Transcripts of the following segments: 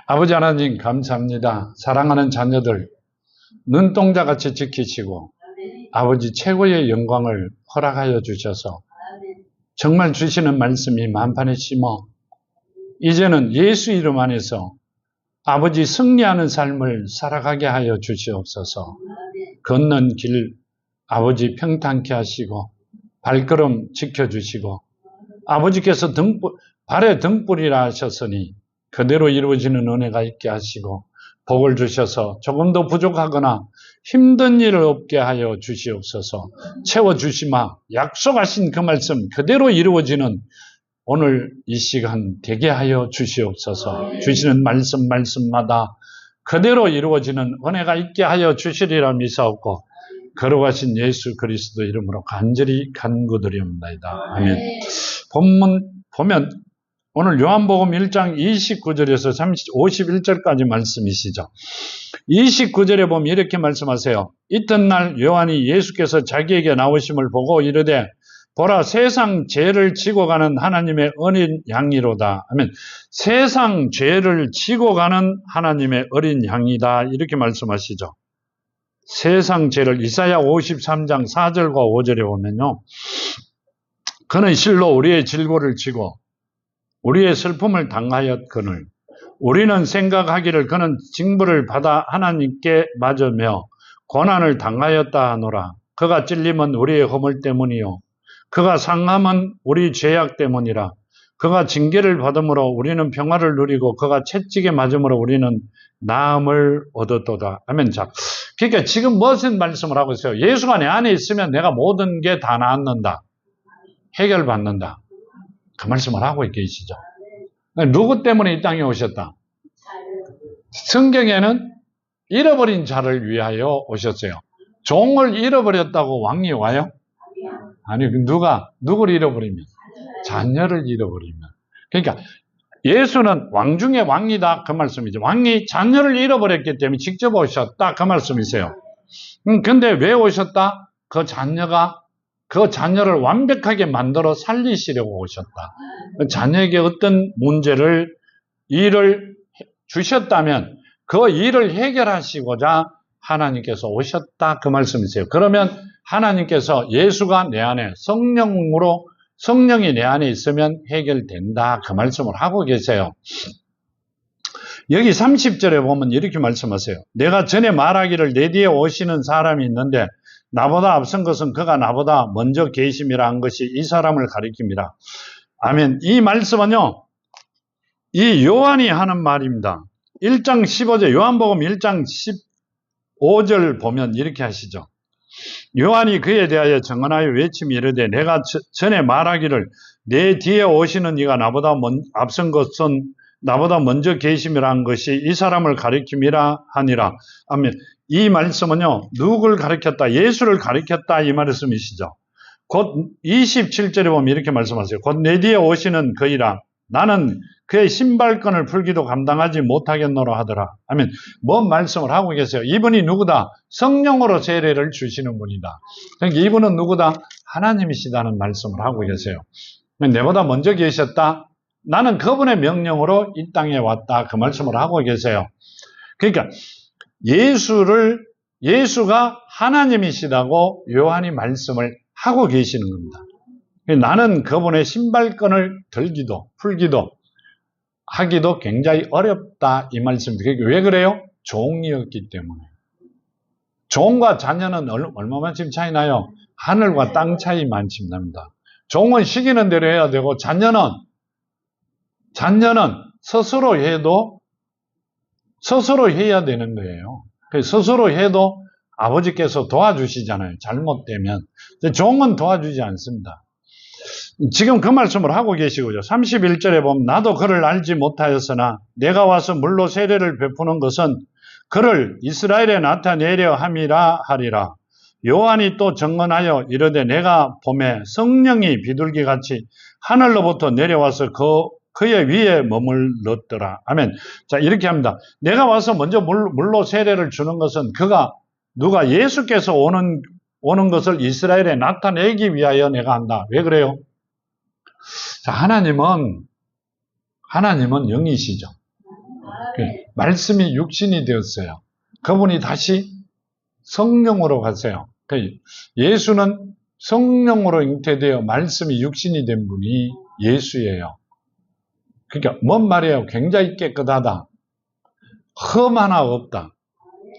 아버지 하나님 감사합니다. 사랑하는 자녀들 눈동자같이 지키시고 아버지 최고의 영광을 허락하여 주셔서 정말 주시는 말씀이 만판에 심어 이제는 예수 이름 안에서 아버지 승리하는 삶을 살아가게 하여 주시옵소서. 걷는 길 아버지 평탄케 하시고 발걸음 지켜주시고 아버지께서 발에 등불이라 하셨으니 그대로 이루어지는 은혜가 있게 하시고 복을 주셔서 조금 더 부족하거나 힘든 일을 없게 하여 주시옵소서. 채워주시마 약속하신 그 말씀 그대로 이루어지는 오늘 이 시간 되게 하여 주시옵소서. 주시는 말씀마다 그대로 이루어지는 은혜가 있게 하여 주시리라 믿사옵고 거룩하신 예수 그리스도 이름으로 간절히 간구드리옵나이다. 아멘. 본문 보면 오늘 요한복음 1장 29절에서 51절까지 말씀이시죠. 29절에 보면 이렇게 말씀하세요. 이튿날 요한이 예수께서 자기에게 나오심을 보고 이르되 보라 세상 죄를 지고 가는 하나님의 어린 양이로다. 아멘. 세상 죄를 지고 가는 하나님의 어린 양이다. 이렇게 말씀하시죠. 세상 죄를 이사야 53장 4절과 5절에 보면요. 그는 실로 우리의 질고를 지고 우리의 슬픔을 당하였거늘 우리는 생각하기를 그는 징벌을 받아 하나님께 맞으며 고난을 당하였다 하노라. 그가 찔림은 우리의 허물 때문이요 그가 상함은 우리 죄악 때문이라. 그가 징계를 받음으로 우리는 평화를 누리고 그가 채찍에 맞음으로 우리는 나음을 얻었도다. 아멘. 자, 그러니까 지금 무슨 말씀을 하고 있어요? 예수가 내 안에 있으면 내가 모든 게 다 나았는다. 해결받는다. 그 말씀을 하고 계시죠. 누구 때문에 이 땅에 오셨다? 성경에는 잃어버린 자를 위하여 오셨어요. 종을 잃어버렸다고 왕이 와요? 아니, 누굴 잃어버리면? 자녀를 잃어버리면. 그러니까 예수는 왕 중에 왕이다. 그 말씀이죠. 왕이 자녀를 잃어버렸기 때문에 직접 오셨다. 그 말씀이세요. 근데 왜 오셨다? 그 자녀를 완벽하게 만들어 살리시려고 오셨다. 자녀에게 어떤 일을 주셨다면 그 일을 해결하시고자 하나님께서 오셨다. 그 말씀이세요. 그러면 하나님께서 예수가 내 안에 성령이 내 안에 있으면 해결된다. 그 말씀을 하고 계세요. 여기 30절에 보면 이렇게 말씀하세요. 내가 전에 말하기를 내 뒤에 오시는 사람이 있는데 나보다 앞선 것은 그가 나보다 먼저 계심이라 한 것이 이 사람을 가리킵니다. 아멘. 이 말씀은요, 이 요한이 하는 말입니다. 1장 15절, 요한복음 1장 15절 보면 이렇게 하시죠. 요한이 그에 대하여 증언하여 외침이 이르되 내가 전에 말하기를 내 뒤에 오시는 이가 나보다 앞선 것은 나보다 먼저 계심이라 한 것이 이 사람을 가리킴이라 하니라. 아멘. 이 말씀은요, 누굴 가리켰다? 예수를 가리켰다. 이 말씀이시죠. 곧 27절에 보면 이렇게 말씀하세요. 곧 내 뒤에 오시는 그이라 나는 그의 신발끈을 풀기도 감당하지 못하겠노라 하더라. 아멘. 뭔 말씀을 하고 계세요? 이분이 누구다? 성령으로 세례를 주시는 분이다. 그러니까 이분은 누구다? 하나님이시다는 말씀을 하고 계세요. 내보다 먼저 계셨다. 나는 그분의 명령으로 이 땅에 왔다. 그 말씀을 하고 계세요. 그러니까 예수가 하나님이시다고 요한이 말씀을 하고 계시는 겁니다. 나는 그분의 신발끈을 들기도 풀기도 하기도 굉장히 어렵다. 이 말씀입니다. 왜 그래요? 종이었기 때문에. 종과 자녀는 얼마만큼 차이 나요? 하늘과 땅 차이만큼 납니다. 종은 시키는 대로 해야 되고 자녀는 스스로 해야 되는 거예요. 스스로 해도 아버지께서 도와주시잖아요. 잘못되면. 종은 도와주지 않습니다. 지금 그 말씀을 하고 계시고요. 31절에 보면 나도 그를 알지 못하였으나 내가 와서 물로 세례를 베푸는 것은 그를 이스라엘에 나타내려 함이라 하리라. 요한이 또 증언하여 이르되 내가 봄에 성령이 비둘기같이 하늘로부터 내려와서 그의 위에 머물렀더라. 아멘. 자, 이렇게 합니다. 내가 와서 먼저 물로 세례를 주는 것은 누가 예수께서 오는 것을 이스라엘에 나타내기 위하여 내가 한다. 왜 그래요? 자, 하나님은 영이시죠. 말씀이 육신이 되었어요. 그분이 다시 성령으로 가세요. 예수는 성령으로 잉태되어 말씀이 육신이 된 분이 예수예요. 그러니까 뭔 말이에요? 굉장히 깨끗하다. 흠 하나 없다.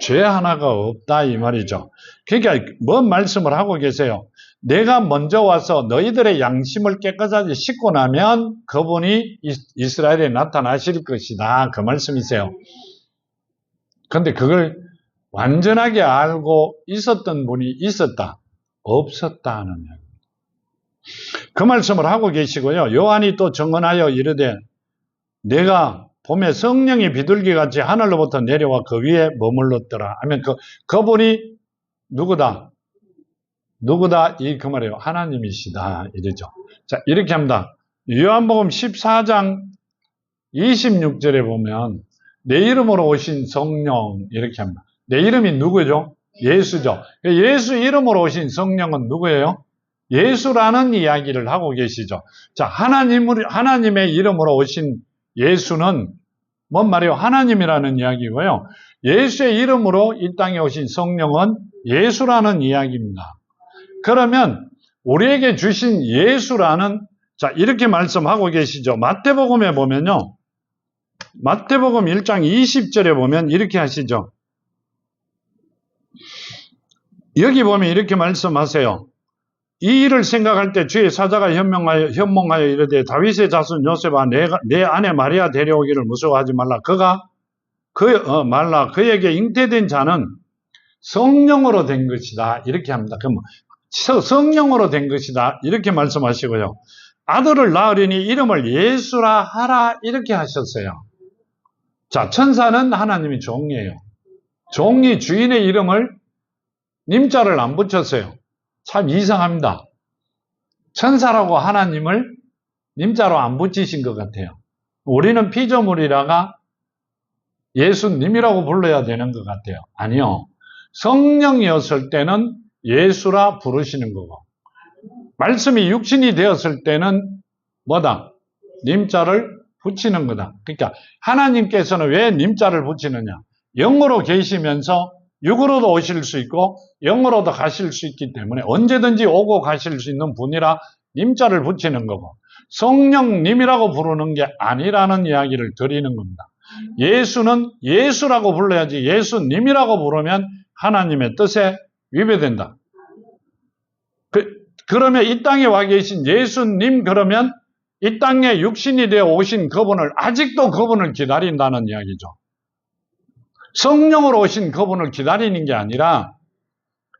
죄 하나가 없다 이 말이죠. 그러니까 뭔 말씀을 하고 계세요? 내가 먼저 와서 너희들의 양심을 깨끗하게 씻고 나면 그분이 이스라엘에 나타나실 것이다. 그 말씀이세요. 그런데 그걸 완전하게 알고 있었던 분이 있었다. 없었다 하는 이야기입니다. 그 말씀을 하고 계시고요. 요한이 또 증언하여 이르되 내가 봄에 성령이 비둘기같이 하늘로부터 내려와 그 위에 머물렀더라 하면 그분이 누구다? 누구다? 그 말이에요. 하나님이시다. 이러죠. 자, 이렇게 합니다. 요한복음 14장 26절에 보면 내 이름으로 오신 성령 이렇게 합니다. 내 이름이 누구죠? 예수죠. 예수 이름으로 오신 성령은 누구예요? 예수라는 이야기를 하고 계시죠. 자, 하나님의 이름으로 오신 예수는 뭔 말이에요? 하나님이라는 이야기고요. 예수의 이름으로 이 땅에 오신 성령은 예수라는 이야기입니다. 그러면 우리에게 주신 예수라는, 자, 이렇게 말씀하고 계시죠. 마태복음에 보면요. 마태복음 1장 20절에 보면 이렇게 하시죠. 여기 보면 이렇게 말씀하세요. 이 일을 생각할 때 주의 사자가 현몽하여 이르되 다윗의 자손 요셉아 내 아내 마리아 데려오기를 무서워하지 말라. 말라. 그에게 잉태된 자는 성령으로 된 것이다. 이렇게 합니다. 그럼 성령으로 된 것이다. 이렇게 말씀하시고요. 아들을 낳으리니 이름을 예수라 하라. 이렇게 하셨어요. 자, 천사는 하나님이 종이에요. 종이 주인의 이름을 님자를 안 붙였어요. 참 이상합니다. 천사라고 하나님을 님자로 안 붙이신 것 같아요. 우리는 피조물이라가 예수님이라고 불러야 되는 것 같아요. 아니요. 성령이었을 때는 예수라 부르시는 거고, 말씀이 육신이 되었을 때는 뭐다? 님자를 붙이는 거다. 그러니까 하나님께서는 왜 님자를 붙이느냐? 영으로 계시면서 육으로도 오실 수 있고 영으로도 가실 수 있기 때문에 언제든지 오고 가실 수 있는 분이라 님자를 붙이는 거고, 성령님이라고 부르는 게 아니라는 이야기를 드리는 겁니다. 예수는 예수라고 불러야지 예수님이라고 부르면 하나님의 뜻에 위배된다. 그러면 이 땅에 와 계신 예수님, 그러면 이 땅에 육신이 되어 오신 그분을, 아직도 그분을 기다린다는 이야기죠. 성령으로 오신 그분을 기다리는 게 아니라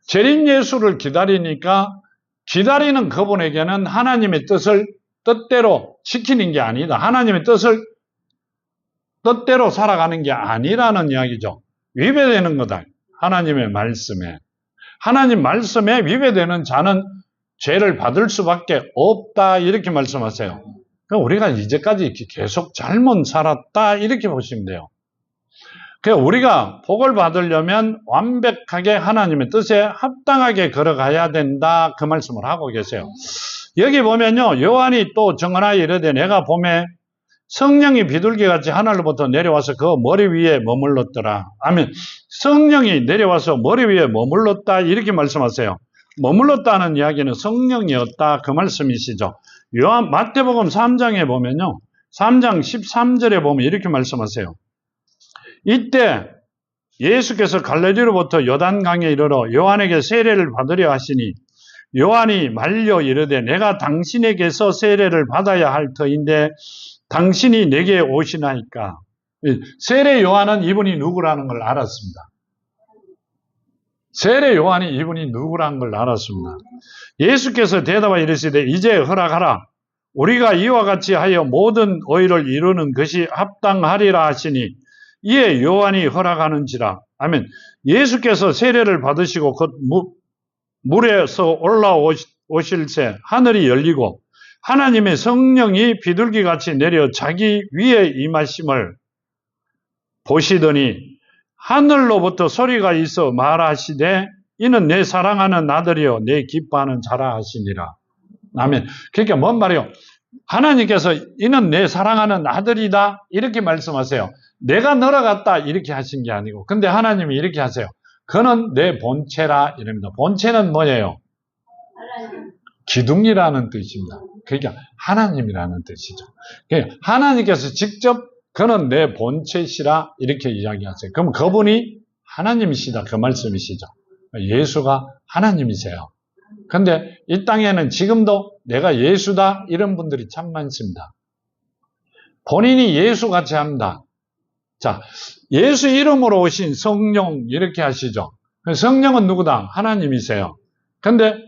재림 예수를 기다리니까 기다리는 그분에게는 하나님의 뜻대로 지키는 게 아니다. 하나님의 뜻대로 살아가는 게 아니라는 이야기죠. 위배되는 거다. 하나님의 말씀에. 하나님 말씀에 위배되는 자는 죄를 받을 수밖에 없다. 이렇게 말씀하세요. 그러니까 우리가 이제까지 계속 잘못 살았다. 이렇게 보시면 돼요. 그러니까 우리가 복을 받으려면 완벽하게 하나님의 뜻에 합당하게 걸어가야 된다. 그 말씀을 하고 계세요. 여기 보면요. 요한이 또 증언하여 이르되 내가 봄에 성령이 비둘기같이 하늘로부터 내려와서 그 머리 위에 머물렀더라. 아멘. 성령이 내려와서 머리 위에 머물렀다. 이렇게 말씀하세요. 머물렀다는 이야기는 성령이었다. 그 말씀이시죠. 마태복음 3장에 보면요. 3장 13절에 보면 이렇게 말씀하세요. 이때 예수께서 갈릴리로부터 요단강에 이르러 요한에게 세례를 받으려 하시니 요한이 말려 이르되 내가 당신에게서 세례를 받아야 할 터인데 당신이 내게 오시나이까. 세례 요한은 이분이 누구라는 걸 알았습니다. 세례 요한이 이분이 누구라는 걸 알았습니다. 예수께서 대답하여 이르시되 이제 허락하라. 우리가 이와 같이 하여 모든 의를 이루는 것이 합당하리라 하시니 이에 요한이 허락하는지라. 아멘. 예수께서 세례를 받으시고 곧 물에서 올라오실새 하늘이 열리고 하나님의 성령이 비둘기같이 내려 자기 위에 임하심을 보시더니 하늘로부터 소리가 있어 말하시되 이는 내 사랑하는 아들이요 내 기뻐하는 자라 하시니라. 아멘. 그러니까 뭔 말이에요? 하나님께서 이는 내 사랑하는 아들이다 이렇게 말씀하세요. 내가 늘어갔다 이렇게 하신 게 아니고, 근데 하나님이 이렇게 하세요. 그는 내 본체라 이랍니다. 본체는 뭐예요? 기둥이라는 뜻입니다. 그러니까 하나님이라는 뜻이죠. 그러니까 하나님께서 직접 그는 내 본체시라 이렇게 이야기하세요. 그럼 그분이 하나님이시다 그 말씀이시죠. 예수가 하나님이세요. 근데 이 땅에는 지금도 내가 예수다 이런 분들이 참 많습니다. 본인이 예수같이 합니다. 자, 예수 이름으로 오신 성령 이렇게 하시죠. 성령은 누구다? 하나님이세요. 근데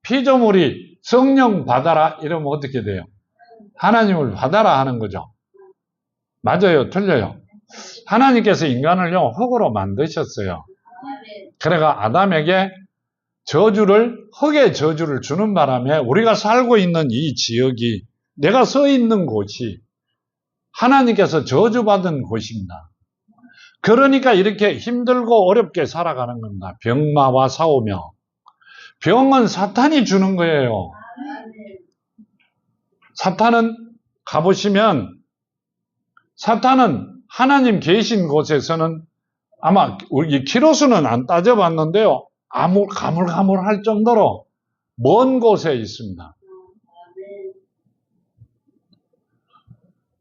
피조물이 성령 받아라 이러면 어떻게 돼요? 하나님을 받아라 하는 거죠. 맞아요? 틀려요? 하나님께서 인간을요 흙으로 만드셨어요. 그래가 아담에게 흙의 저주를 주는 바람에 우리가 살고 있는 이 지역이, 내가 서 있는 곳이 하나님께서 저주받은 곳입니다. 그러니까 이렇게 힘들고 어렵게 살아가는 겁니다. 병마와 싸우며. 병은 사탄이 주는 거예요. 사탄은 가보시면 사탄은 하나님 계신 곳에서는 아마 우리 키로수는 안 따져봤는데요. 가물가물할 정도로 먼 곳에 있습니다.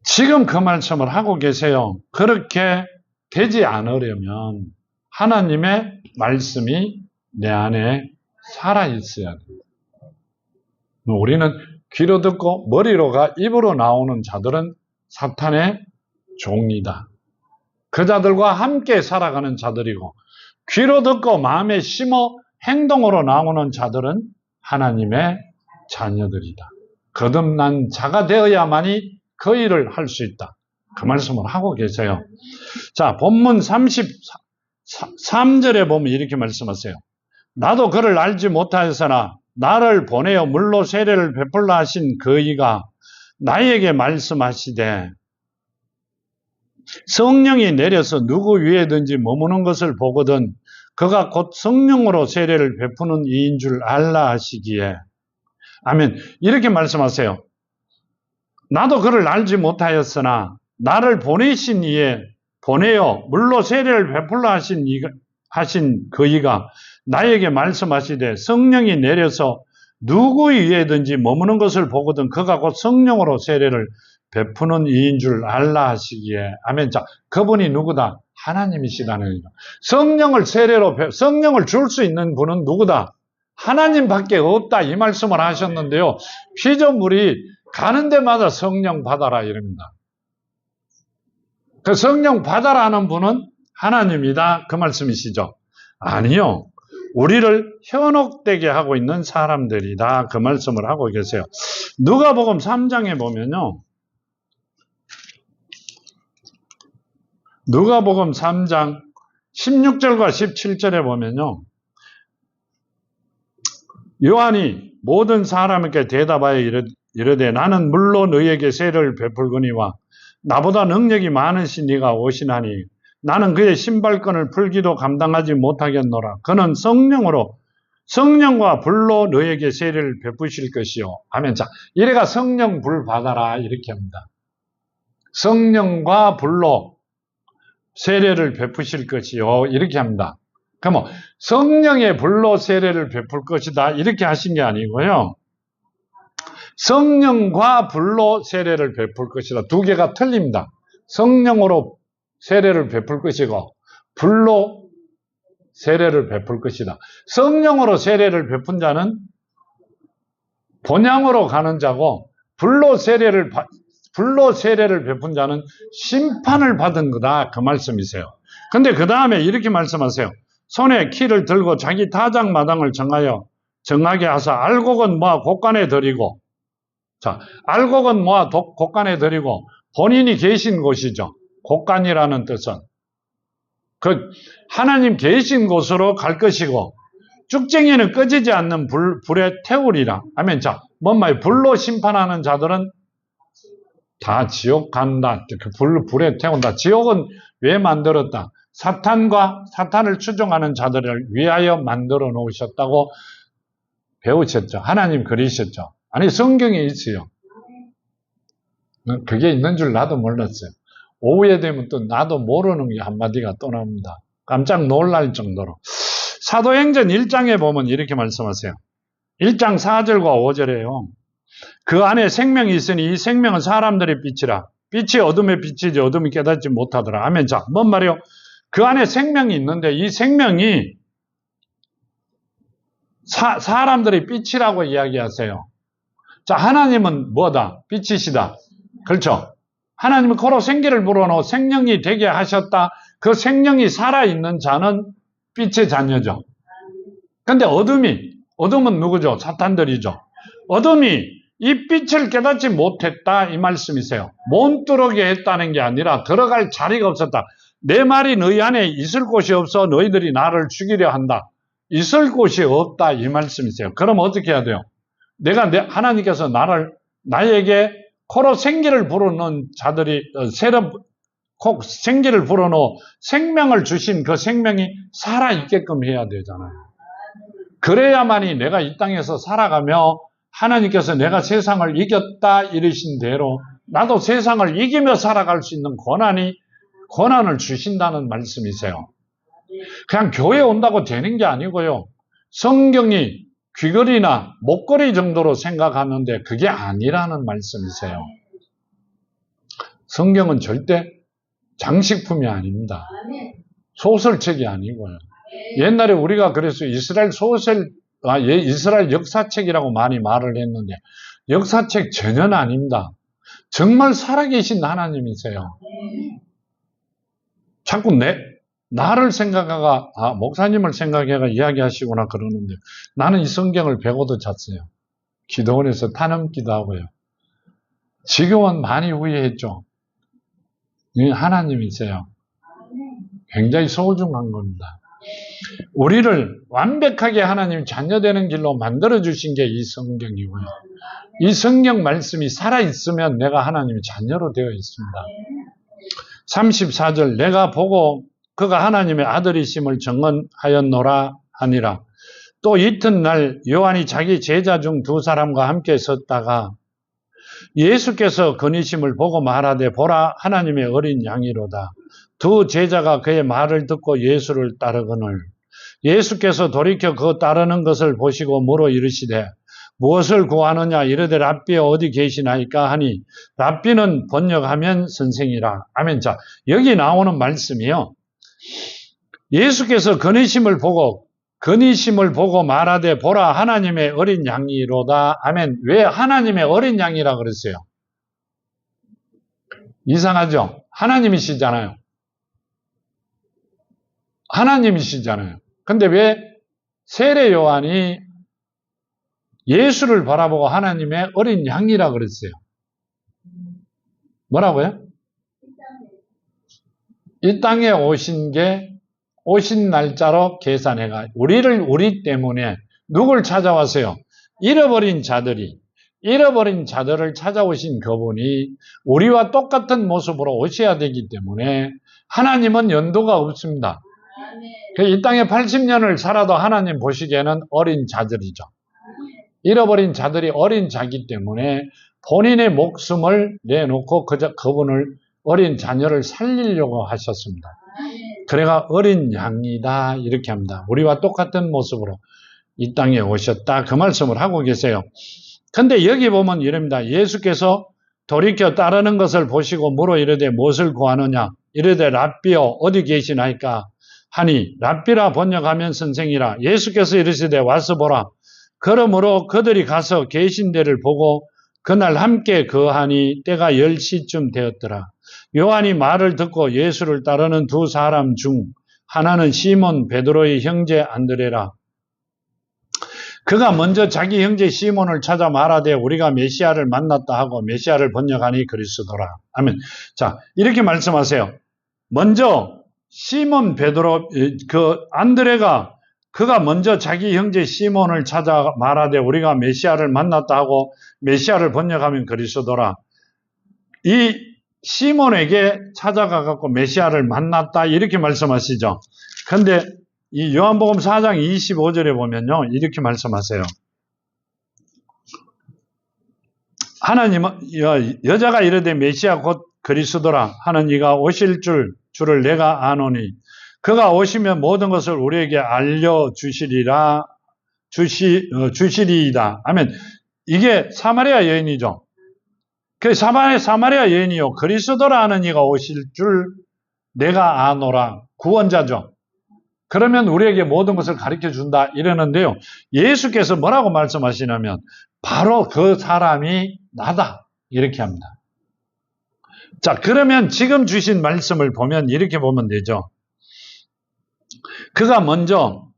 지금 그 말씀을 하고 계세요. 그렇게 되지 않으려면 하나님의 말씀이 내 안에 살아있어야 됩니다. 우리는 귀로 듣고 머리로 가 입으로 나오는 자들은 사탄의 종이다. 그 자들과 함께 살아가는 자들이고, 귀로 듣고 마음에 심어 행동으로 나오는 자들은 하나님의 자녀들이다. 거듭난 자가 되어야만이 그 일을 할 수 있다. 그 말씀을 하고 계세요. 자, 본문 33절에 보면 이렇게 말씀하세요. 나도 그를 알지 못하였으나 나를 보내어 물로 세례를 베풀라 하신 그이가 나에게 말씀하시되 성령이 내려서 누구 위에든지 머무는 것을 보거든 그가 곧 성령으로 세례를 베푸는 이인 줄 알라 하시기에. 아멘. 이렇게 말씀하세요. 나도 그를 알지 못하였으나 나를 보내신 이에 보내어 물로 세례를 베풀라 하신 그이가 나에게 말씀하시되 성령이 내려서 누구 위에든지 머무는 것을 보거든 그가 곧 성령으로 세례를 베푸는 이인 줄 알라 하시기에. 아멘. 자, 그분이 누구다? 하나님이시다는 거죠. 성령을 줄 수 있는 분은 누구다? 하나님밖에 없다 이 말씀을 하셨는데요. 피조물이 가는 데마다 성령 받아라 이럽니다. 그 성령 받아라 하는 분은 하나님이다 그 말씀이시죠. 아니요. 우리를 현혹되게 하고 있는 사람들이다 그 말씀을 하고 계세요. 누가복음 3장에 보면요. 누가복음 3장 16절과 17절에 보면요. 요한이 모든 사람에게 대답하여 이르되 나는 물로 너희에게 세례를 베풀거니와 나보다 능력이 많으신 이가 오시나니 나는 그의 신발끈을 풀기도 감당하지 못하겠노라. 그는 성령과 불로 너희에게 세례를 베푸실 것이요. 아멘. 자, 이래가 성령 불 받아라 이렇게 합니다. 성령과 불로 세례를 베푸실 것이요 이렇게 합니다. 그럼 성령의 불로 세례를 베풀 것이다 이렇게 하신 게 아니고요. 성령과 불로 세례를 베풀 것이다. 두 개가 틀립니다. 성령으로 세례를 베풀 것이고 불로 세례를 베풀 것이다. 성령으로 세례를 베푼 자는 본향으로 가는 자고 불로 세례를 베푼 자는 심판을 받은 거다 그 말씀이세요. 근데 그 다음에 이렇게 말씀하세요. 손에 키를 들고 자기 타작마당을 정하게 하사 알곡은 모아 곳간에 들이고, 자, 알곡은 모아 곳간에 들이고 본인이 계신 곳이죠. 곳간이라는 뜻은 그 하나님 계신 곳으로 갈 것이고 쭉쟁이는 꺼지지 않는 불에 태우리라. 아멘. 자, 뭔 말이에요? 불로 심판하는 자들은 다 지옥 간다. 그 불에 태운다. 지옥은 왜 만들었다? 사탄을 추종하는 자들을 위하여 만들어 놓으셨다고 배우셨죠. 하나님 그리셨죠. 아니 성경에 있어요. 그게 있는 줄 나도 몰랐어요. 오후에 되면 또 나도 모르는 게 한마디가 또 나옵니다. 깜짝 놀랄 정도로. 사도행전 1장에 보면 이렇게 말씀하세요. 1장 4절과 5절에요. 그 안에 생명이 있으니 이 생명은 사람들의 빛이라. 빛이 어둠의 빛이지 어둠이 깨닫지 못하더라. 아멘. 자, 뭔 말이요? 그 안에 생명이 있는데 이 생명이 사람들의 빛이라고 이야기하세요. 자, 하나님은 뭐다? 빛이시다. 그렇죠? 하나님은 코로 생기를 불어넣어 생명이 되게 하셨다. 그 생명이 살아있는 자는 빛의 자녀죠. 근데 어둠은 누구죠? 사탄들이죠. 어둠이 이 빛을 깨닫지 못했다 이 말씀이세요. 못 들어오게 했다는 게 아니라 들어갈 자리가 없었다. 내 말이 너희 안에 있을 곳이 없어 너희들이 나를 죽이려 한다. 있을 곳이 없다 이 말씀이세요. 그럼 어떻게 해야 돼요? 하나님께서 나에게 코로 생기를 불어넣은 자들이 생기를 불어넣어 생명을 주신 그 생명이 살아있게끔 해야 되잖아요. 그래야만이 내가 이 땅에서 살아가며 하나님께서 내가 세상을 이겼다 이르신 대로 나도 세상을 이기며 살아갈 수 있는 권한을 주신다는 말씀이세요. 그냥 교회 온다고 되는 게 아니고요. 성경이 귀걸이나 목걸이 정도로 생각하는데 그게 아니라는 말씀이세요. 성경은 절대 장식품이 아닙니다. 소설책이 아니고요. 옛날에 우리가 그래서 이스라엘 역사책이라고 많이 말을 했는데 역사책 전혀 아닙니다. 정말 살아계신 하나님이세요. 자꾸 나를 생각하가 목사님을 생각해가 이야기하시구나 그러는데 나는 이 성경을 배고도 잤어요. 기도원에서 탄음기도 하고요. 지금은 많이 후회했죠. 하나님이세요. 굉장히 소중한 겁니다. 우리를 완벽하게 하나님 자녀되는 길로 만들어주신 게 이 성경이고요. 이 성경 말씀이 살아있으면 내가 하나님의 자녀로 되어 있습니다. 34절 내가 보고 그가 하나님의 아들이심을 증언하였노라 하니라. 또 이튿날 요한이 자기 제자 중 두 사람과 함께 섰다가 예수께서 건의심을 보고 말하되 보라 하나님의 어린 양이로다. 두 제자가 그의 말을 듣고 예수를 따르거늘 예수께서 돌이켜 그 따르는 것을 보시고 물어 이르시되 무엇을 구하느냐 이르되 랍비여 어디 계시나이까 하니 랍비는 번역하면 선생이라. 아멘. 자, 여기 나오는 말씀이요. 예수께서 건의심을 보고 말하되 보라 하나님의 어린 양이로다. 아멘. 왜 하나님의 어린 양이라 그랬어요? 이상하죠? 하나님이시잖아요. 근데 왜 세례 요한이 예수를 바라보고 하나님의 어린 양이라 그랬어요? 뭐라고요? 이 땅에 오신 날짜로 계산해가 우리 때문에 누굴 찾아왔어요? 잃어버린 자들을 찾아오신 그분이 우리와 똑같은 모습으로 오셔야 되기 때문에 하나님은 연도가 없습니다. 이 땅에 80년을 살아도 하나님 보시기에는 어린 자들이죠. 잃어버린 자들이 어린 자기 때문에 본인의 목숨을 내놓고 그분을 어린 자녀를 살리려고 하셨습니다. 그래가 어린 양이다 이렇게 합니다. 우리와 똑같은 모습으로 이 땅에 오셨다 그 말씀을 하고 계세요. 근데 여기 보면 이럽니다. 예수께서 돌이켜 따르는 것을 보시고 물어 이르되 무엇을 구하느냐 이르되 랍비여 어디 계시나이까 하니 랍비라 번역하면 선생이라. 예수께서 이르시되 와서 보라. 그러므로 그들이 가서 계신 데를 보고 그날 함께 거하니 때가 10시쯤 되었더라. 요한이 말을 듣고 예수를 따르는 두 사람 중 하나는 시몬 베드로의 형제 안드레라. 그가 먼저 자기 형제 시몬을 찾아 말하되 우리가 메시아를 만났다 하고 메시아를 번역하니 그리스도라. 아멘. 자, 이렇게 말씀하세요. 먼저 시몬 베드로 안드레가 그가 먼저 자기 형제 시몬을 찾아 말하되 우리가 메시아를 만났다 하고 메시아를 번역하면 그리스도라. 이 시몬에게 찾아가 갖고 메시아를 만났다 이렇게 말씀하시죠. 근데 이 요한복음 4장 25절에 보면요 이렇게 말씀하세요. 하나님은 여자가 이르되 메시아 곧 그리스도라 하는 이가 오실 줄을 내가 아노니 그가 오시면 모든 것을 우리에게 주시리이다. 아멘. 이게 사마리아 여인이죠. 그 사마리아 여인이요. 그리스도라 하는 이가 오실 줄 내가 아노라. 구원자죠. 그러면 우리에게 모든 것을 가르쳐 준다 이러는데요. 예수께서 뭐라고 말씀하시냐면 바로 그 사람이 나다. 이렇게 합니다. 자, 그러면 지금 주신 말씀을 보면 이렇게 보면 되죠. 그가 먼저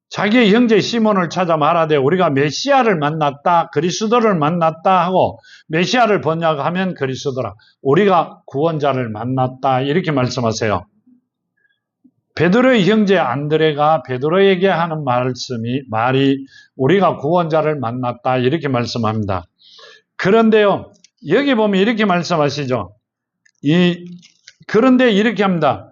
자기의 형제 시몬을 찾아 말하되 우리가 메시아를 만났다, 그리스도를 만났다 하고 메시아를 번역하면 그리스도라. 우리가 구원자를 만났다 이렇게 말씀하세요. 베드로의 형제 안드레가 베드로에게 하는 말이 우리가 구원자를 만났다 이렇게 말씀합니다. 그런데요, 여기 보면 이렇게 말씀하시죠. 그런데 이렇게 합니다.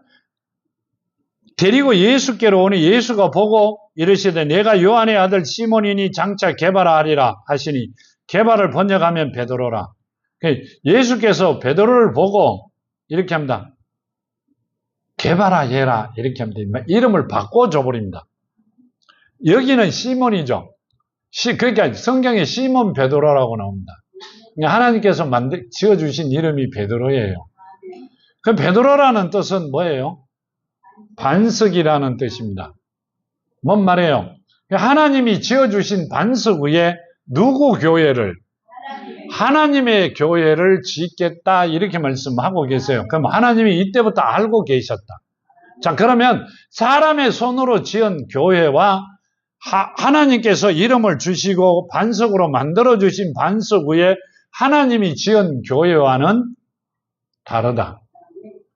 데리고 예수께로 오니 예수가 보고 이르시되 내가 요한의 아들 시몬이니 장차 게바라하리라 하시니 게바를 번역하면 베드로라. 예수께서 베드로를 보고 이렇게 합니다. 게바라해라 이렇게 합니다. 이름을 바꿔줘 버립니다. 여기는 시몬이죠. 그러니까 성경에 시몬 베드로라고 나옵니다. 하나님께서 지어주신 이름이 베드로예요. 그 베드로라는 뜻은 뭐예요? 반석이라는 뜻입니다. 뭔 말이에요? 하나님이 지어주신 반석 위에 누구 교회를? 하나님의 교회를 짓겠다 이렇게 말씀하고 계세요. 그럼 하나님이 이때부터 알고 계셨다. 자, 그러면 사람의 손으로 지은 교회와 하나님께서 이름을 주시고 반석으로 만들어주신 반석 위에 하나님이 지은 교회와는 다르다.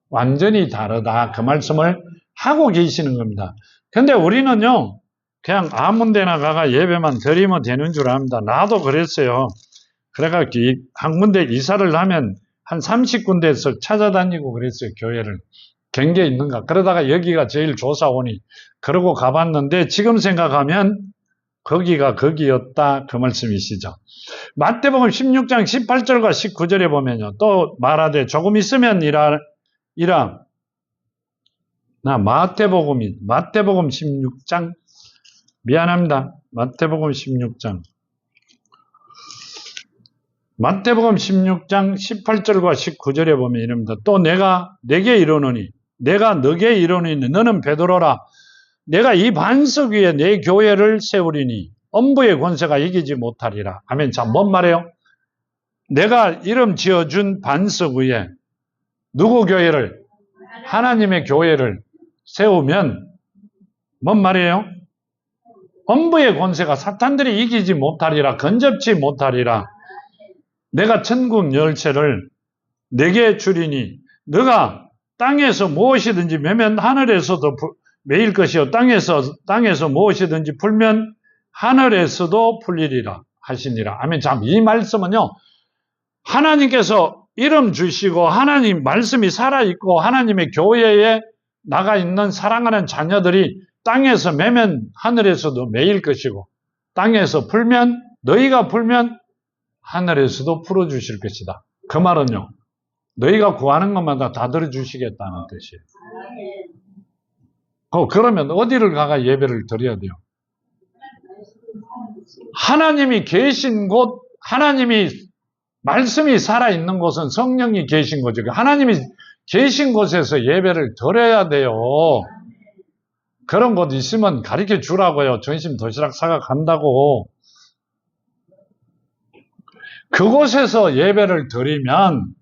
완전히 다르다. 그 말씀을 하고 계시는 겁니다. 근데 우리는요, 그냥 아무 데나 가가 예배만 드리면 되는 줄 압니다. 나도 그랬어요. 그래가 한 군데 이사를 하면 한 30군데에서 찾아다니고 그랬어요, 교회를. 경계에 있는가. 그러다가 여기가 제일 조사오니, 그러고 가봤는데 지금 생각하면 거기가 거기였다. 그 말씀이시죠. 마태복음 16장 18절과 19절에 보면요. 또 말하되 조금 있으면 마태복음 16장, 미안합니다. 마태복음 16장 18절과 19절에 보면 이릅니다. 또 내가 내게 이르노니 내가 너게 이르노니 너는 베드로라. 내가 이 반석 위에 내 교회를 세우리니 엄부의 권세가 이기지 못하리라. 아멘. 자, 뭔 말이에요? 내가 이름 지어준 반석 위에 누구 교회를? 하나님의 교회를 세우면 뭔 말이에요? 엄부의 권세가 사탄들이 이기지 못하리라. 건접지 못하리라. 내가 천국 열쇠를 내게 주리니 너가 땅에서 무엇이든지 매면 하늘에서도 매일 것이요 땅에서 무엇이든지 풀면 하늘에서도 풀리리라 하시니라. 아멘. 참, 이 말씀은요, 하나님께서 이름 주시고 하나님 말씀이 살아있고 하나님의 교회에 나가 있는 사랑하는 자녀들이 땅에서 매면 하늘에서도 매일 것이고 땅에서 풀면 너희가 풀면 하늘에서도 풀어주실 것이다. 그 말은요, 너희가 구하는 것마다 다 들어주시겠다는 뜻이에요. 그러면 어디를 가가 예배를 드려야 돼요? 하나님이 계신 곳, 하나님이 말씀이 살아있는 곳은 성령이 계신 거죠. 하나님이 계신 곳에서 예배를 드려야 돼요. 그런 곳 있으면 가르쳐 주라고요. 전심 도시락 사가 간다고. 그곳에서 예배를 드리면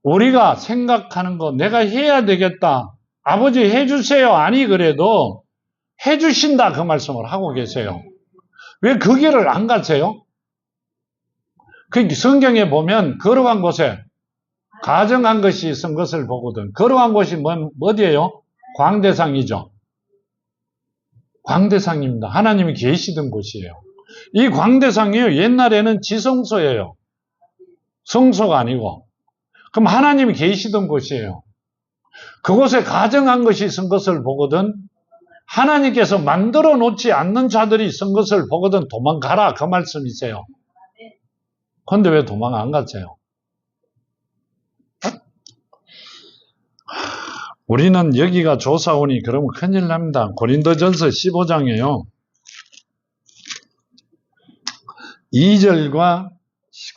우리가 생각하는 거 내가 해야 되겠다. 아버지 해주세요. 아니 그래도 해주신다. 그 말씀을 하고 계세요. 왜 그 길을 안 가세요? 그 성경에 보면 걸어간 곳에 가정한 것이 쓴 것을 보거든. 걸어간 곳이 어디예요? 광대상이죠. 광대상입니다. 하나님이 계시던 곳이에요. 이 광대상이요, 옛날에는 지성소예요. 성소가 아니고. 그럼 하나님이 계시던 곳이에요. 그곳에 가정한 것이 쓴 것을 보거든. 하나님께서 만들어 놓지 않는 자들이 쓴 것을 보거든 도망가라. 그 말씀이세요. 그런데 왜 도망 안 가세요? 우리는 여기가 조사원이 그러면 큰일 납니다. 고린도전서 15장이에요. 2절과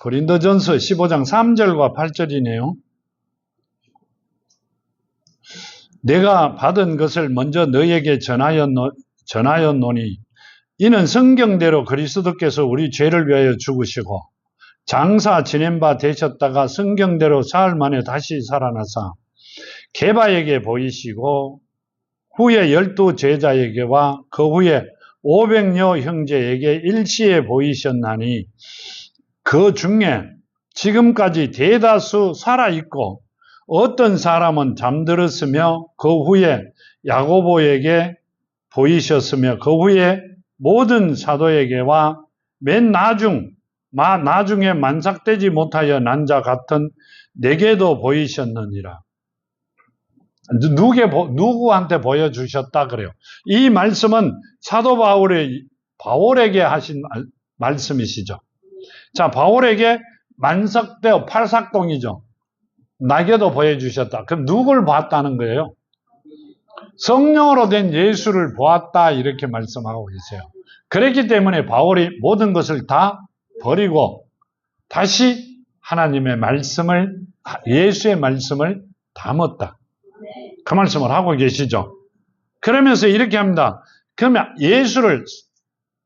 고린도전서 15장 3절과 8절이네요. 내가 받은 것을 먼저 너희에게 전하였노니 이는 성경대로 그리스도께서 우리 죄를 위하여 죽으시고 장사 지낸 바 되셨다가 성경대로 사흘 만에 다시 살아나사 게바에게 보이시고 후에 12 제자에게와 그 후에 500여 형제에게 일시에 보이셨나니 그 중에 지금까지 대다수 살아있고 어떤 사람은 잠들었으며 그 후에 야고보에게 보이셨으며 그 후에 모든 사도에게와 맨 나중에 만삭되지 못하여 난 자 같은 내게도 보이셨느니라. 누구한테 보여주셨다 그래요? 이 말씀은 사도 바울에게 하신 말씀이시죠. 자, 바울에게 만삭되어 팔삭동이죠. 나에게도 보여주셨다. 그럼 누굴 봤다는 거예요? 성령으로 된 예수를 보았다 이렇게 말씀하고 계세요. 그렇기 때문에 바울이 모든 것을 다 버리고 다시 하나님의 말씀을, 예수의 말씀을 담았다. 그 말씀을 하고 계시죠. 그러면서 이렇게 합니다. 그러면 예수를,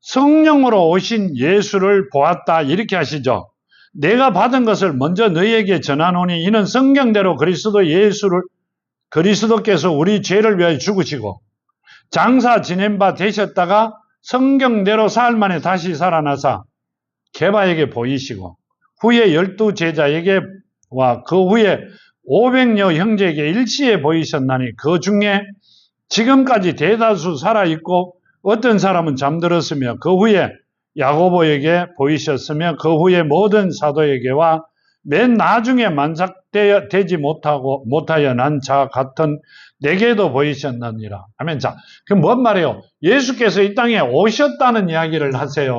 성령으로 오신 예수를 보았다 이렇게 하시죠. 내가 받은 것을 먼저 너희에게 전하노니 이는 성경대로 그리스도께서 우리 죄를 위하여 죽으시고 장사 지낸 바 되셨다가 성경대로 사흘 만에 다시 살아나사 게바에게 보이시고 후에 12 제자에게와 그 후에 500여 형제에게 일시에 보이셨나니 그 중에 지금까지 대다수 살아있고 어떤 사람은 잠들었으며 그 후에 야고보에게 보이셨으며 그 후에 모든 사도에게와 맨 나중에 만삭되지 못하여 난 자 같은 내게도 보이셨느니라. 아멘. 자, 그럼 뭔 말이에요? 예수께서 이 땅에 오셨다는 이야기를 하세요.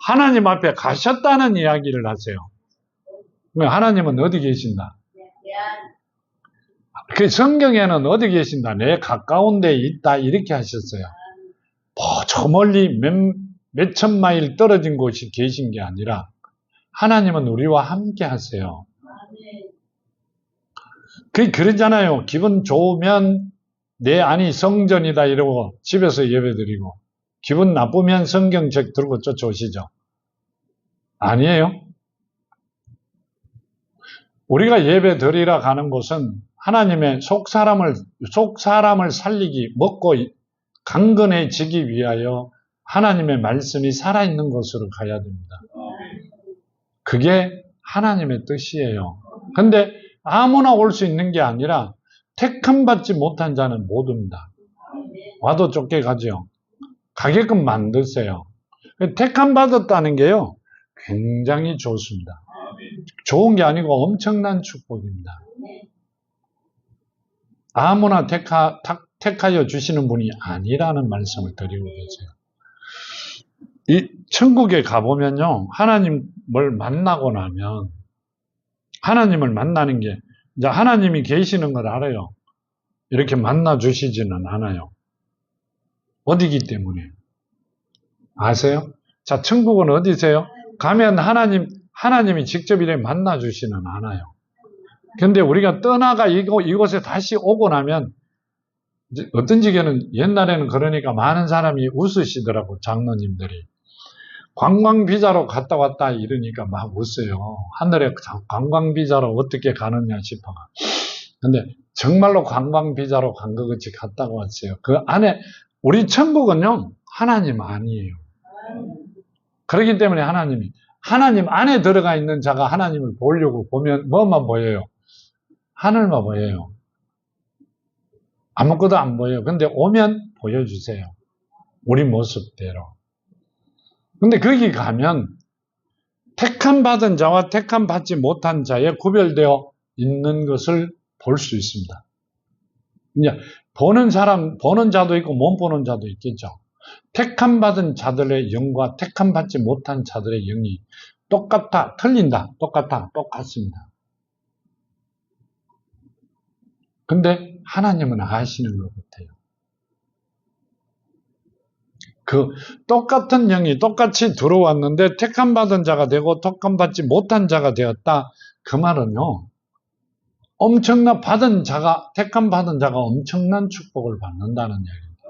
하나님 앞에 가셨다는 이야기를 하세요. 하나님은 어디 계신다? 그 성경에는 어디 계신다? 내 가까운 데 있다 이렇게 하셨어요. 저 멀리 몇천 마일 떨어진 곳이 계신 게 아니라 하나님은 우리와 함께 하세요. 그러잖아요. 기분 좋으면 내 안이 성전이다 이러고 집에서 예배드리고 기분 나쁘면 성경책 들고 쫓아오시죠. 아니에요. 우리가 예배 드리러 가는 곳은 하나님의 속 사람을 살리기, 먹고 강건해지기 위하여 하나님의 말씀이 살아있는 곳으로 가야 됩니다. 그게 하나님의 뜻이에요. 근데 아무나 올 수 있는 게 아니라 택함 받지 못한 자는 못 옵니다. 와도 쫓겨가죠. 가게끔 만드세요. 택함 받았다는 게요, 굉장히 좋습니다. 좋은 게 아니고 엄청난 축복입니다. 아무나 택하여 주시는 분이 아니라는 말씀을 드리고 계세요. 이 천국에 가보면요, 하나님을 만나고 나면 하나님을 만나는 게 이제 하나님이 계시는 걸 알아요. 이렇게 만나 주시지는 않아요. 어디기 때문에 아세요? 자, 천국은 어디세요? 가면 하나님이 직접 이렇게 만나 주시는 않아요. 근데 우리가 떠나가 이곳에 다시 오고 나면 이제 어떤 지경은 옛날에는 그러니까 많은 사람이 웃으시더라고. 장로님들이 관광 비자로 갔다 왔다 이러니까 막 웃어요. 하늘에 관광 비자로 어떻게 가느냐 싶어가. 근데 정말로 관광 비자로 간 것 같이 갔다 왔어요. 그 안에 우리 천국은요, 하나님 아니에요. 그렇기 때문에 하나님 안에 들어가 있는 자가 하나님을 보려고 보면 뭐만 보여요? 하늘만 보여요. 아무것도 안 보여요. 근데 오면 보여주세요. 우리 모습대로. 근데 거기 가면 택함 받은 자와 택함 받지 못한 자에 구별되어 있는 것을 볼 수 있습니다. 이제 보는 자도 있고 못 보는 자도 있겠죠. 택함 받은 자들의 영과 택함 받지 못한 자들의 영이 똑같습니다. 근데 하나님은 아시는 것 같아요. 그 똑같은 영이 똑같이 들어왔는데 택함받은 자가 되고 택함받지 못한 자가 되었다. 그 말은요, 택함받은 자가 엄청난 축복을 받는다는 얘기입니다.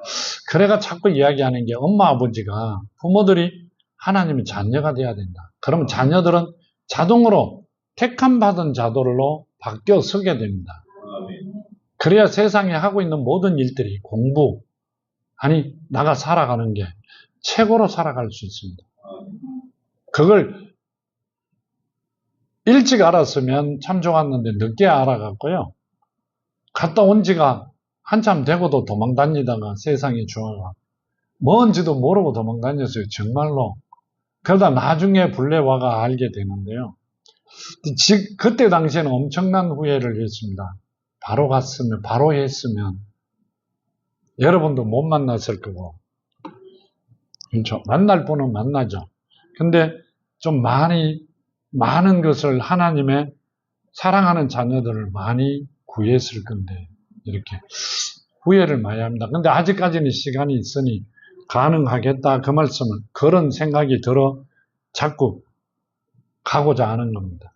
그래가 자꾸 이야기하는 게 엄마 아버지가, 부모들이 하나님의 자녀가 돼야 된다. 그러면 자녀들은 자동으로 택함받은 자들로 바뀌어 서게 됩니다. 그래야 세상에 하고 있는 모든 일들이 공부, 나가 살아가는 게 최고로 살아갈 수 있습니다. 그걸 일찍 알았으면 참 좋았는데 늦게 알아갔고요. 갔다 온 지가 한참 되고도 도망 다니다가 세상이 좋아가 뭔지도 모르고 도망 다녔어요. 정말로. 그러다 나중에 불레와가 알게 되는데요. 그때 당시에는 엄청난 후회를 했습니다. 바로 했으면 여러분도 못 만났을 거고, 그렇죠. 만날 분은 만나죠. 근데 좀 많은 것을 하나님의 사랑하는 자녀들을 많이 구했을 건데, 이렇게 후회를 많이 합니다. 근데 아직까지는 시간이 있으니 가능하겠다. 그 말씀을, 그런 생각이 들어 자꾸 가고자 하는 겁니다.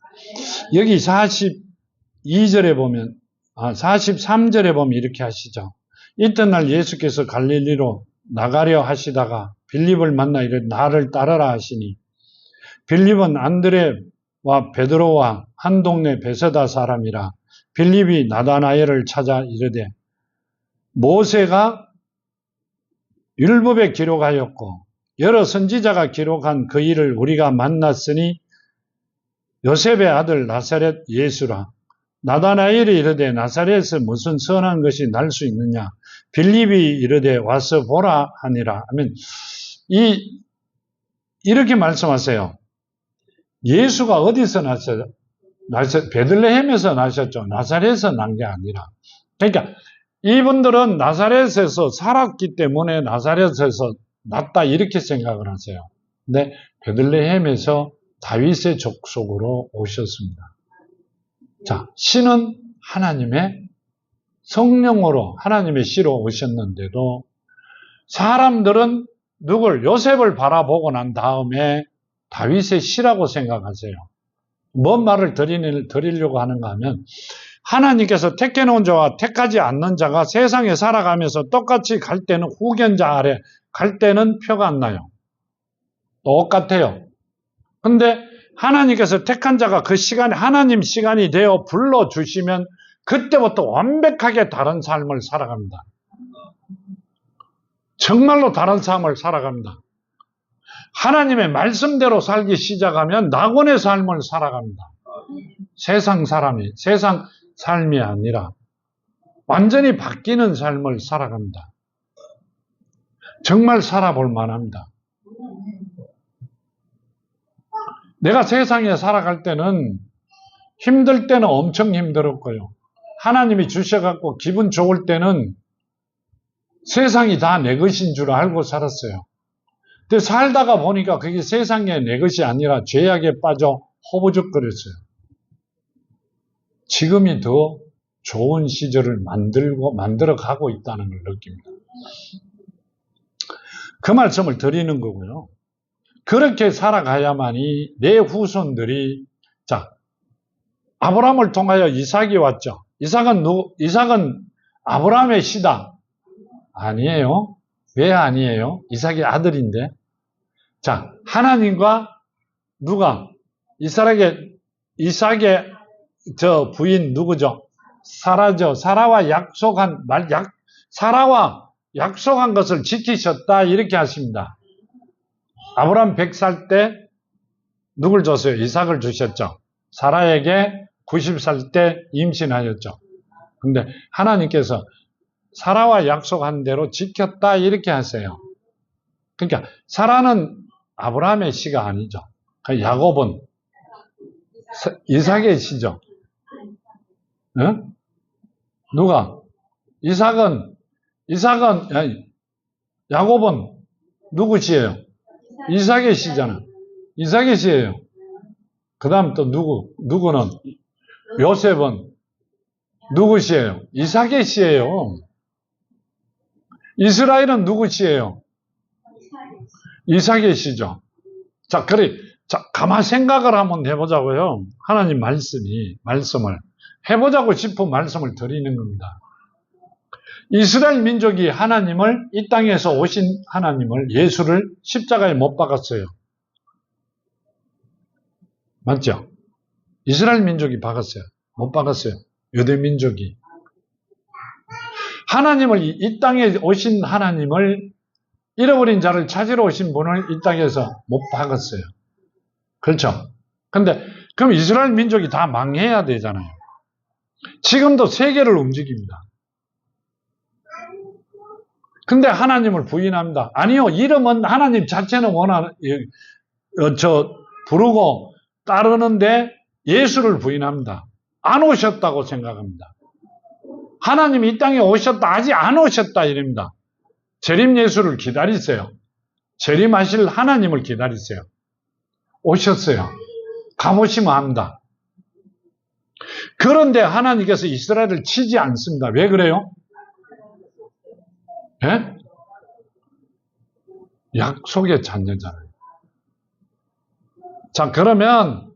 여기 42절에 보면, 43절에 보면 이렇게 하시죠. 이튿날 예수께서 갈릴리로 나가려 하시다가 빌립을 만나 이르되 나를 따르라 하시니, 빌립은 안드레와 베드로와 한 동네 베세다 사람이라. 빌립이 나다나엘을 찾아 이르되 모세가 율법에 기록하였고 여러 선지자가 기록한 그 일을 우리가 만났으니 요셉의 아들 나사렛 예수라. 나다나엘이 이르되 나사렛에서 무슨 선한 것이 날 수 있느냐. 빌립이 이르되 와서 보라 하니라. 하면 이렇게 말씀하세요. 예수가 어디서 나셨어요? 베들레헴에서 나셨죠. 나사렛에서 난 게 아니라. 그러니까 이분들은 나사렛에서 살았기 때문에 나사렛에서 났다 이렇게 생각을 하세요. 근데 베들레헴에서 다윗의 족속으로 오셨습니다. 자, 신은 하나님의 성령으로 하나님의 씨로 오셨는데도 사람들은 요셉을 바라보고 난 다음에 다윗의 씨라고 생각하세요. 뭔 말을 드리려고 하는가 하면, 하나님께서 택해놓은 자와 택하지 않는 자가 세상에 살아가면서 똑같이 갈 때는 후견자 아래, 갈 때는 표가 안 나요. 똑같아요. 근데 하나님께서 택한 자가 그 시간에 하나님 시간이 되어 불러주시면 그때부터 완벽하게 다른 삶을 살아갑니다. 정말로 다른 삶을 살아갑니다. 하나님의 말씀대로 살기 시작하면 낙원의 삶을 살아갑니다. 세상 삶이 아니라 완전히 바뀌는 삶을 살아갑니다. 정말 살아볼 만합니다. 내가 세상에 살아갈 때는 힘들 때는 엄청 힘들었고요. 하나님이 주셔갖고 기분 좋을 때는 세상이 다 내 것인 줄 알고 살았어요. 근데 살다가 보니까 그게 세상에 내 것이 아니라 죄악에 빠져 허우적거렸어요. 지금이 더 좋은 시절을 만들어 가고 있다는 걸 느낍니다. 그 말씀을 드리는 거고요. 그렇게 살아가야만이 내 후손들이, 아브라함을 통하여 이삭이 왔죠. 이삭은 아브라함의 씨다. 아니에요. 왜 아니에요? 이삭의 아들인데. 하나님과 누가? 이삭의 부인 누구죠? 사라죠. 사라와 약속한 것을 지키셨다. 이렇게 하십니다. 아브라함 100살 때 누굴 줬어요? 이삭을 주셨죠. 사라에게 90살 때 임신하였죠. 근데 하나님께서 사라와 약속한 대로 지켰다 이렇게 하세요. 그러니까 사라는 아브라함의 씨가 아니죠. 야곱은 이삭의 씨죠. 응? 누가? 야곱은 누구 씨예요? 이삭의 씨잖아. 이삭의 씨예요. 그 다음 또 누구는? 요셉은 누구시에요? 이삭의 씨예요. 이스라엘은 누구시에요? 이삭의 씨죠. 자, 가만 생각을 한번 해보자고요. 하나님 말씀을 해보자고 싶은 말씀을 드리는 겁니다. 이스라엘 민족이 하나님을, 이 땅에서 오신 하나님을, 예수를 십자가에 못 박았어요. 맞죠? 이스라엘 민족이 박았어요. 못 박았어요. 유대 민족이. 하나님을, 이 땅에 오신 하나님을, 잃어버린 자를 찾으러 오신 분을 이 땅에서 못 박았어요. 그렇죠? 근데 그럼 이스라엘 민족이 다 망해야 되잖아요. 지금도 세계를 움직입니다. 근데 하나님을 부인합니다. 아니요, 이름은 하나님 자체는 부르고 따르는데 예수를 부인합니다. 안 오셨다고 생각합니다. 하나님이 이 땅에 오셨다, 아직 안 오셨다 이럽니다. 재림 예수를 기다리세요. 재림하실 하나님을 기다리세요. 오셨어요. 가보시면 합니다. 그런데 하나님께서 이스라엘을 치지 않습니다. 왜 그래요? 예? 약속의 자녀잖아요. 자, 그러면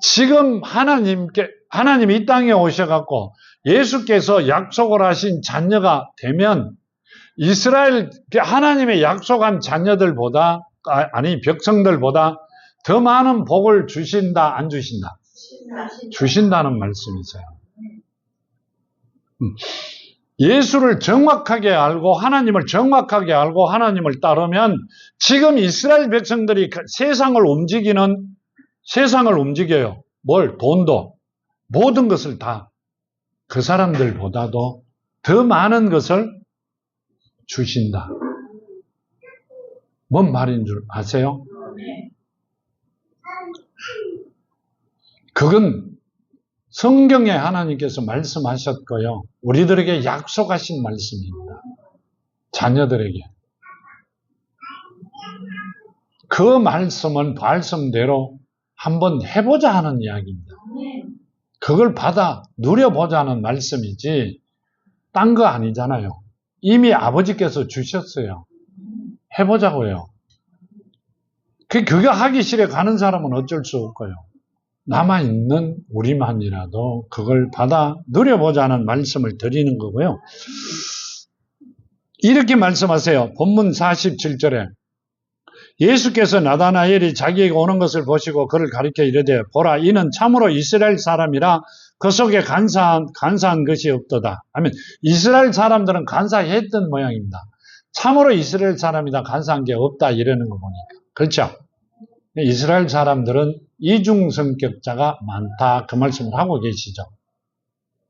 지금 하나님이 이 땅에 오셔갖고 예수께서 약속을 하신 자녀가 되면 이스라엘, 하나님의 약속한 자녀들보다, 백성들보다 더 많은 복을 주신다, 안 주신다? 주신다는 말씀이세요. 예수를 정확하게 알고 하나님을 정확하게 알고 하나님을 따르면 지금 이스라엘 백성들이 세상을 움직여요. 뭘? 돈도. 모든 것을 다 그 사람들보다도 더 많은 것을 주신다. 뭔 말인 줄 아세요? 그건 성경에 하나님께서 말씀하셨고요. 우리들에게 약속하신 말씀입니다. 자녀들에게. 그 말씀대로 한번 해보자 하는 이야기입니다. 그걸 받아 누려보자는 말씀이지 딴 거 아니잖아요. 이미 아버지께서 주셨어요. 해보자고요. 그거 하기 싫어 가는 사람은 어쩔 수 없고요. 남아있는 우리만이라도 그걸 받아 누려보자는 말씀을 드리는 거고요. 이렇게 말씀하세요. 본문 47절에 예수께서 나다나엘이 자기에게 오는 것을 보시고 그를 가리켜 이르되 보라 이는 참으로 이스라엘 사람이라 그 속에 간사한 것이 없도다. 하면 이스라엘 사람들은 간사했던 모양입니다. 참으로 이스라엘 사람이다 간사한 게 없다 이러는 거 보니까. 그렇죠? 이스라엘 사람들은 이중성격자가 많다 그 말씀을 하고 계시죠.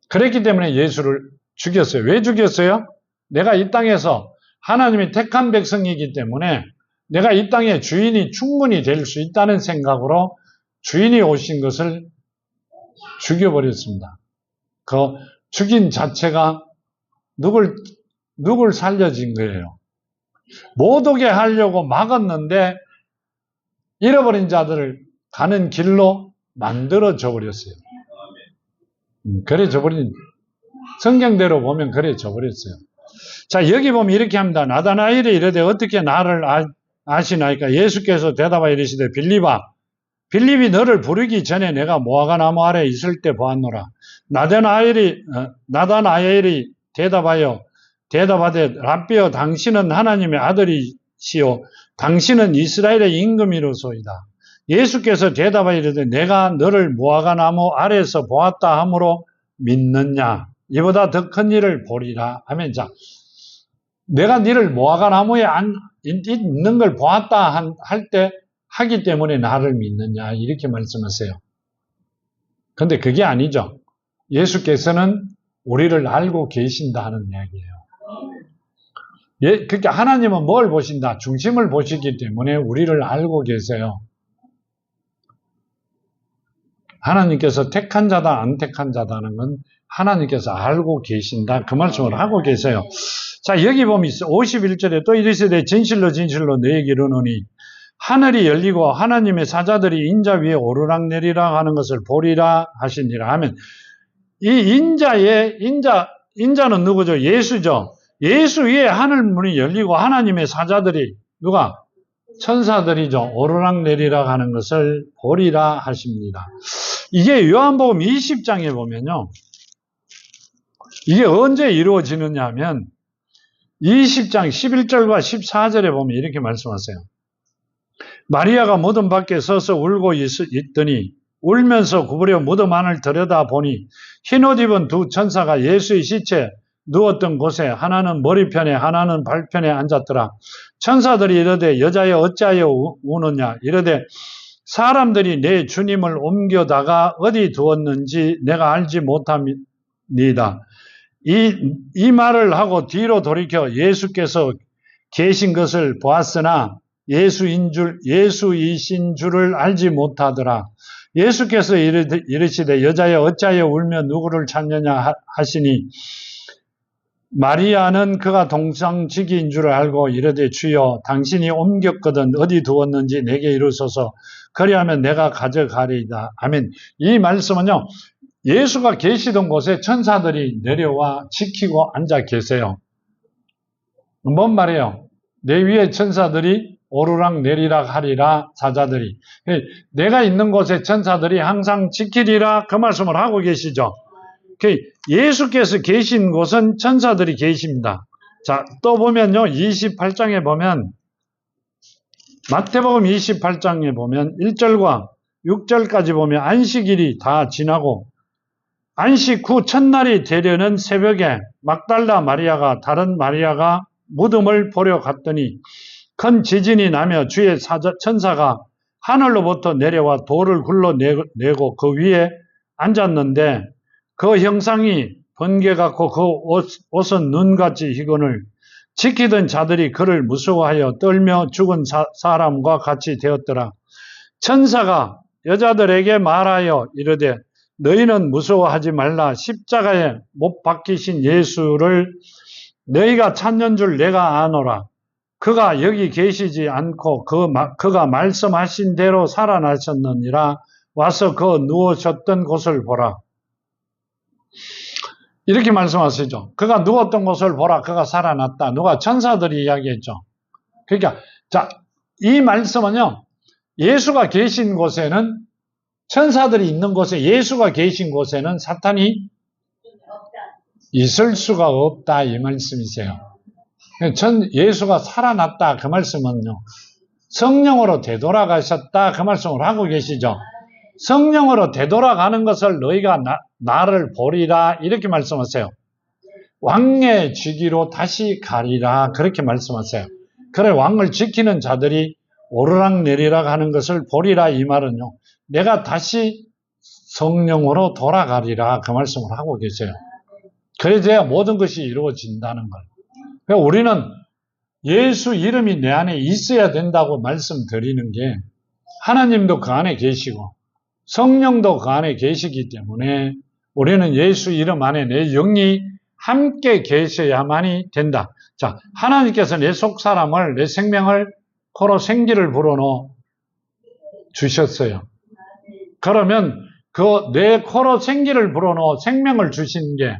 그랬기 때문에 예수를 죽였어요. 왜 죽였어요? 내가 이 땅에서 하나님이 택한 백성이기 때문에 내가 이 땅의 주인이 충분히 될 수 있다는 생각으로 주인이 오신 것을 죽여버렸습니다. 그 죽인 자체가 누굴 살려진 거예요. 못 오게 하려고 막았는데 잃어버린 자들을 가는 길로 만들어져 버렸어요. 그래 져버린 성경대로 보면 그래 져버렸어요. 자, 여기 보면 이렇게 합니다. 나다나엘이 이르되 어떻게 나를 아시나이까? 예수께서 대답하여 이르시되 빌립이 너를 부르기 전에 내가 무화과 나무 아래 있을 때 보았노라. 나다나엘이 대답하되 랍비여 당신은 하나님의 아들이시오 당신은 이스라엘의 임금이로소이다. 예수께서 대답하여 이르되 내가 너를 무화과 나무 아래에서 보았다 하므로 믿느냐? 이보다 더 큰 일을 보리라 하면 자 내가 너를 무화과 나무에 있는 걸 보았다 하기 때문에 나를 믿느냐 이렇게 말씀하세요. 그런데 그게 아니죠. 예수께서는 우리를 알고 계신다 하는 이야기예요. 그러니까 하나님은 뭘 보신다? 중심을 보시기 때문에 우리를 알고 계세요. 하나님께서 택한 자다 안 택한 자다는 건 하나님께서 알고 계신다 그 말씀을 하고 계세요. 자, 여기 보면 51절에 또 이르시되 진실로 너에게 이르노니 하늘이 열리고 하나님의 사자들이 인자 위에 오르락내리락 하는 것을 보리라 하시니라 하면 이 인자는 누구죠? 예수죠. 예수 위에 하늘문이 열리고 하나님의 사자들이 누가? 천사들이죠. 오르락내리락 하는 것을 보리라 하십니다. 이게 요한복음 20장에 보면요. 이게 언제 이루어지느냐 하면 20장 11절과 14절에 보면 이렇게 말씀하세요. 마리아가 무덤 밖에 서서 울고 있더니 울면서 구부려 무덤 안을 들여다보니 흰옷 입은 두 천사가 예수의 시체 누웠던 곳에 하나는 머리편에 하나는 발편에 앉았더라. 천사들이 이르되 여자여 어찌하여 우느냐 이르되 사람들이 내 주님을 옮겨다가 어디 두었는지 내가 알지 못합니다. 이 말을 하고 뒤로 돌이켜 예수께서 계신 것을 보았으나 예수이신 줄을 알지 못하더라. 예수께서 이르시되 여자여 어찌하여 울며 누구를 찾느냐 하시니 마리아는 그가 동상지기인 줄 알고 이르되 주여 당신이 옮겼거든 어디 두었는지 내게 이르소서 그리하면 내가 가져가리이다. 아멘. 이 말씀은요. 예수가 계시던 곳에 천사들이 내려와 지키고 앉아 계세요. 뭔 말이에요? 내 위에 천사들이 오르락 내리락 하리라 사자들이. 내가 있는 곳에 천사들이 항상 지키리라 그 말씀을 하고 계시죠. 예수께서 계신 곳은 천사들이 계십니다. 자, 또 보면요. 28장에 보면 마태복음 28장에 보면 1절과 6절까지 보면 안식일이 다 지나고 안식 후 첫날이 되려는 새벽에 막달라 마리아가 다른 마리아가 무덤을 보러 갔더니 큰 지진이 나며 주의 천사가 하늘로부터 내려와 돌을 굴러내고 그 위에 앉았는데 그 형상이 번개 같고 그 옷은 눈같이 희건을 지키던 자들이 그를 무서워하여 떨며 죽은 사람과 같이 되었더라. 천사가 여자들에게 말하여 이르되 너희는 무서워하지 말라. 십자가에 못 박히신 예수를 너희가 찾는 줄 내가 아노라. 그가 여기 계시지 않고 그가 말씀하신 대로 살아나셨느니라. 와서 그 누우셨던 곳을 보라. 이렇게 말씀하시죠. 그가 누웠던 곳을 보라. 그가 살아났다. 누가? 천사들이 이야기했죠. 그러니까 자, 이 말씀은요. 예수가 계신 곳에는 천사들이 있는 곳에 예수가 계신 곳에는 사탄이 있을 수가 없다 이 말씀이세요. 예수가 살아났다 그 말씀은요. 성령으로 되돌아가셨다 그 말씀을 하고 계시죠. 성령으로 되돌아가는 것을 너희가 나를 보리라 이렇게 말씀하세요. 왕의 쥐기로 다시 가리라 그렇게 말씀하세요. 그래 왕을 지키는 자들이 오르락내리락 하는 것을 보리라 이 말은요. 내가 다시 성령으로 돌아가리라 그 말씀을 하고 계세요. 그래야 모든 것이 이루어진다는 걸. 그러니까 우리는 예수 이름이 내 안에 있어야 된다고 말씀드리는 게 하나님도 그 안에 계시고 성령도 그 안에 계시기 때문에 우리는 예수 이름 안에 내 영이 함께 계셔야만이 된다. 자, 하나님께서 내 속사람을 내 생명을 코로 생기를 불어넣어 주셨어요. 그러면 그 내 코로 생기를 불어넣어 생명을 주신 게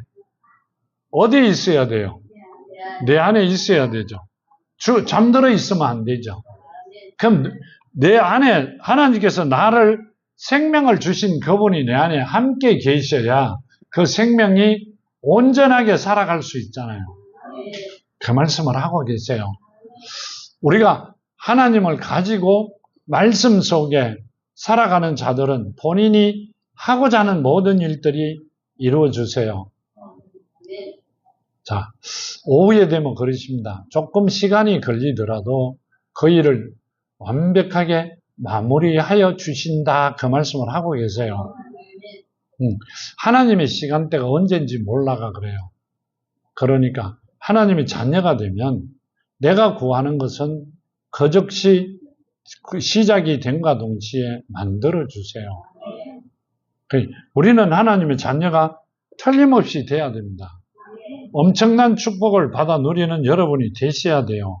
어디에 있어야 돼요? 내 안에 있어야 되죠. 잠들어 있으면 안 되죠. 그럼 내 안에 하나님께서 나를 생명을 주신 그분이 내 안에 함께 계셔야 그 생명이 온전하게 살아갈 수 있잖아요. 그 말씀을 하고 계세요. 우리가 하나님을 가지고 말씀 속에 살아가는 자들은 본인이 하고자 하는 모든 일들이 이루어주세요. 자, 오후에 되면 그러십니다. 조금 시간이 걸리더라도 그 일을 완벽하게 마무리하여 주신다 그 말씀을 하고 계세요. 하나님의 시간대가 언제인지 몰라가 그래요. 그러니까 하나님의 자녀가 되면 내가 구하는 것은 그즉시 시작이 된과 동시에 만들어주세요. 우리는 하나님의 자녀가 틀림없이 돼야 됩니다. 엄청난 축복을 받아 누리는 여러분이 되셔야 돼요.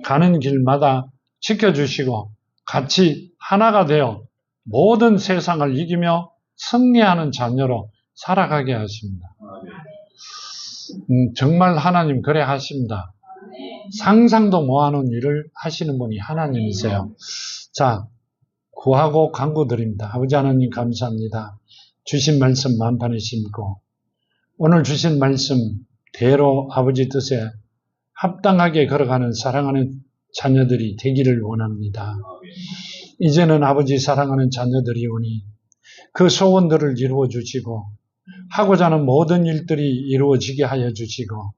가는 길마다 지켜주시고 같이 하나가 되어 모든 세상을 이기며 승리하는 자녀로 살아가게 하십니다. 정말 하나님 그래 하십니다. 상상도 못하는 일을 하시는 분이 하나님이세요. 자, 구하고 간구드립니다. 아버지 하나님 감사합니다. 주신 말씀 만판에 심고 오늘 주신 말씀 대로 아버지 뜻에 합당하게 걸어가는 사랑하는 자녀들이 되기를 원합니다. 이제는 아버지 사랑하는 자녀들이 오니 그 소원들을 이루어 주시고 하고자 하는 모든 일들이 이루어지게 하여 주시고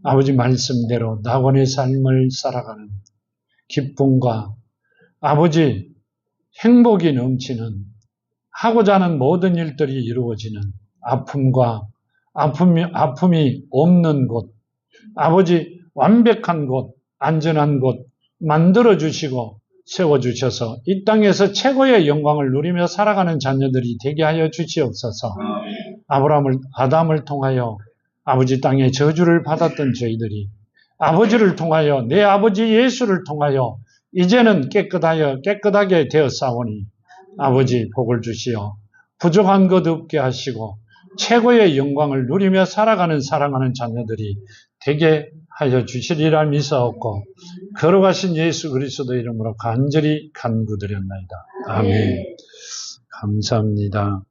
아버지 말씀대로 낙원의 삶을 살아가는 기쁨과 아버지 행복이 넘치는 하고자 하는 모든 일들이 이루어지는 아픔과 아픔이 없는 곳, 아버지 완벽한 곳, 안전한 곳 만들어주시고 세워주셔서 이 땅에서 최고의 영광을 누리며 살아가는 자녀들이 되게 하여 주시옵소서. 아담을 통하여 아버지 땅에 저주를 받았던 저희들이 아버지를 통하여 내 아버지 예수를 통하여 이제는 깨끗하게 되었사오니 아버지 복을 주시어 부족한 것 없게 하시고 최고의 영광을 누리며 살아가는 사랑하는 자녀들이 되게 하여 주시리라 믿사옵고 걸어가신 예수 그리스도 이름으로 간절히 간구드렸나이다. 아멘. 감사합니다.